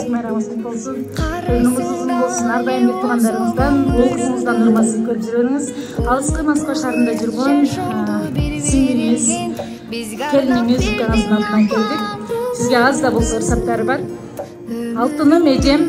Bayramınız olsun. Ömrünüz uzun olsun. Ardayım bir tuğanlarınızdan, ол kızыңыздан ұрмасын көріп жүріңіз. Алысқы Москва шарында жүрген сіңліміз, келініміз үлкен атынан келдік. Сізге аз да болса ұрсаттары бар. Алтыным эжем,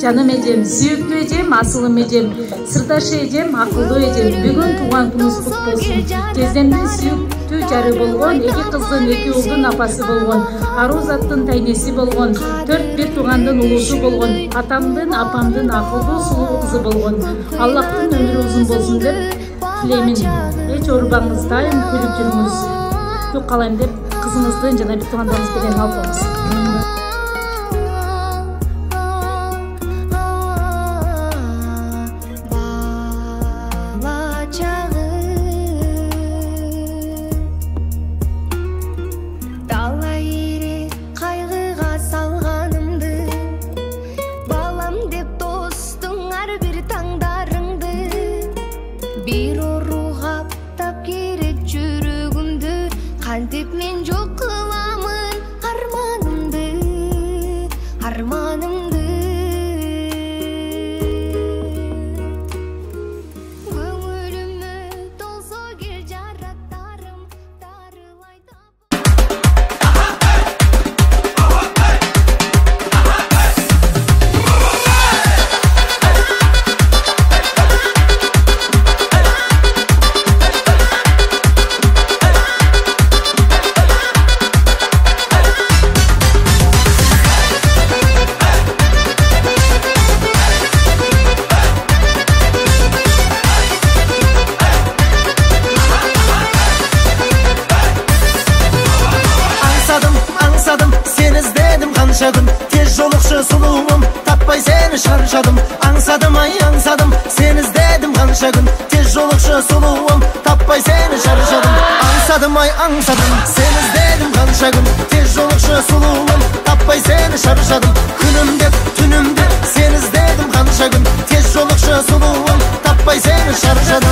жаным эжем, сүйөктүү эжем, асылым эжем, сырдашы эжем, акылдуу эжем. Бүгүн туган күнүңүз кут болсун. Кездемдин сүйүктүү жары болгон, 2 кыздын 2 улдун апасы болгон, аруу заттын тайнеси болгон, 4 туугандын улусу болгон, атамдын, апамдын акылдуу сулуу кызы болгон. Аллахтын өмүрү узун болсун деп тилеймин. Эч оорубаңыз, дайым күлүп жүрүңүз. Түк калайм деп кызыңыздын жана бир туугандарыңыз менен алып Tez jolukçu suluğum, tapmay seni şarşadım. Ansadım ay ansadım, seni izledim kanşa gün. Tez jolukçu suluğum, tapmay seni şarşadım. Ansadım ay ansadım, seni izledim kanşa gün. Tez jolukçu suluğum, tapmay seni şarşadım. Günüm dep, tünüm dep, seni izledim kanşa gün. Tez jolukçu suluğum, tapmay seni şarşadım.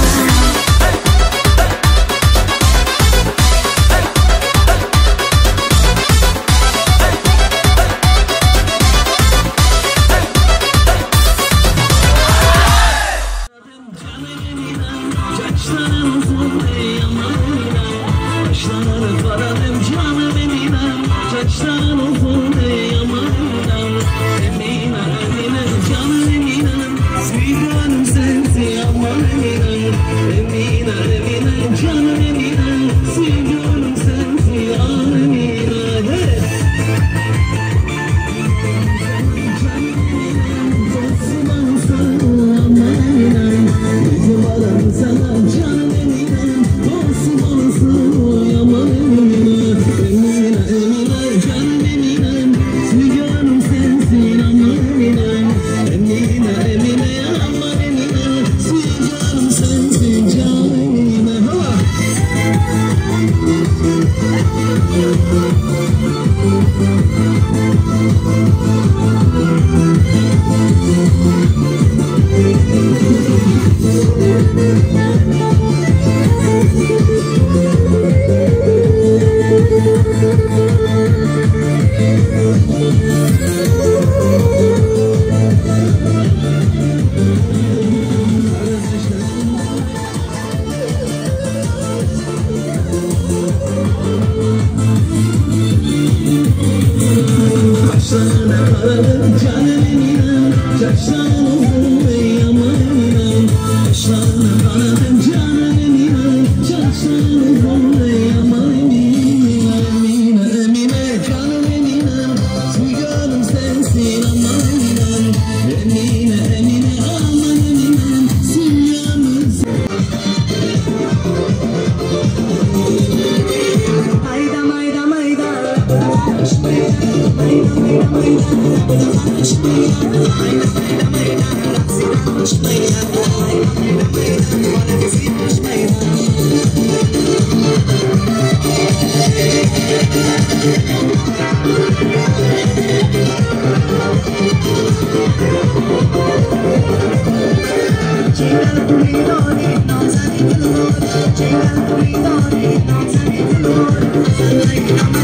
I'm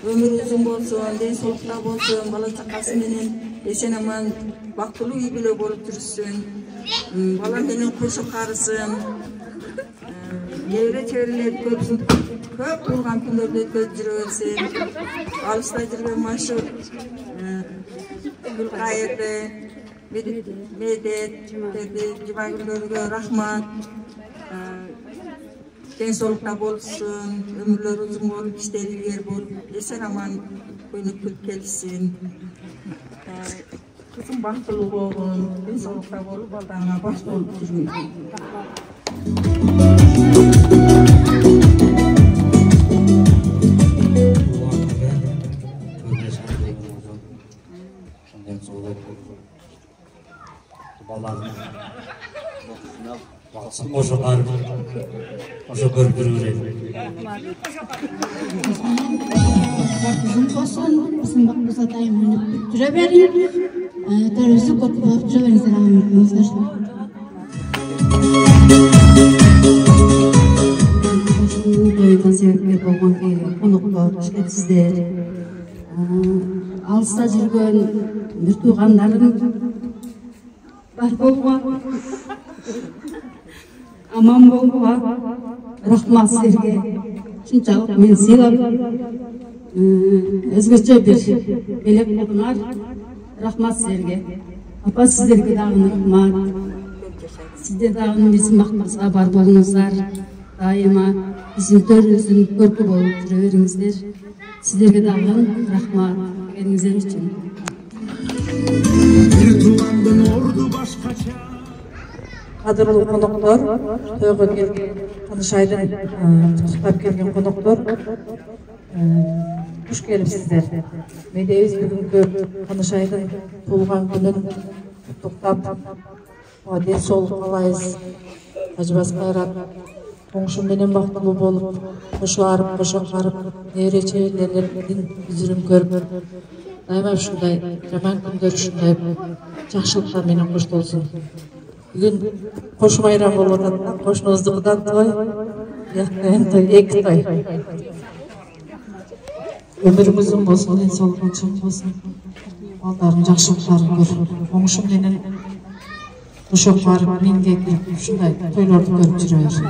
Ömür uzun bolsun, den soğukta bolsun, bala çakası menen esen aman bактылуу үй бүлө болуp жүрүшсүн. Бала менен кошо карысын. Небере чеберелер көп турган күндөрдү өткөрүп жүрө берсин. Алыста жүргөн машы Гүлкайырды, Медет, Жубайгүлдөргө рахмат. Den soğukta bolsun, ömürler uzun olup, işleri yer bolup, esen aman koyunup külüp gelsin. Kızım baktılığı olun, den soğukta bolup, aldağına başta olup жүргөн. Ошо барып, ошо көрүп жүрөбүз. Uzun olsun, bizim bakımıza dayanıp жүрө берin. Terörüzü korkup жүрө берin, selam etmezler. Toyga sebepkar болгон коноктор, сиздер, алыста жүргөн бир туугандарым бар болуп Aman bolуга рахмат силерге. Шунчалык мен сыйлап, өзгөчө бир элек болуңар. Рахмат силерге. Апа сиздерге дагы рахмат. Сиздер дагы биздин бактыбызга бар болуңуздар. Дайыма биздин төрүбүздүн көркү болуп жүрө бериңиздер. Сиздерге дагы рахмат келгениңиздер үчүн. Бир туугандын орду башкача. Кадырлуу коноктор, тойго келген Канышайдын куттуктап келген коноктор, куш келипсиздер. Медебиз бүгүнкү Канышайдын туулган күнүн куттуктап, ден соолук каалайбыз. Ажыбас кайрап, коңшу менен бактылуу болуп, кошо арып, кошо карып, небере чеберлердин жүзүн көрүп, дайыма ушундай жаман күндөр ушундай жакшылыктар менен коштолсун. Бүгүн кош майрам болуп атат, кошунуздукудан той, эки той. Өмүрүң узун болсун, ден соолугуң чоң болсун. Балдардын жакшылыктарын көрүп, коңшу менен кошо барып, менге келип, ушундай тойлорду көрүп жүрө берсин.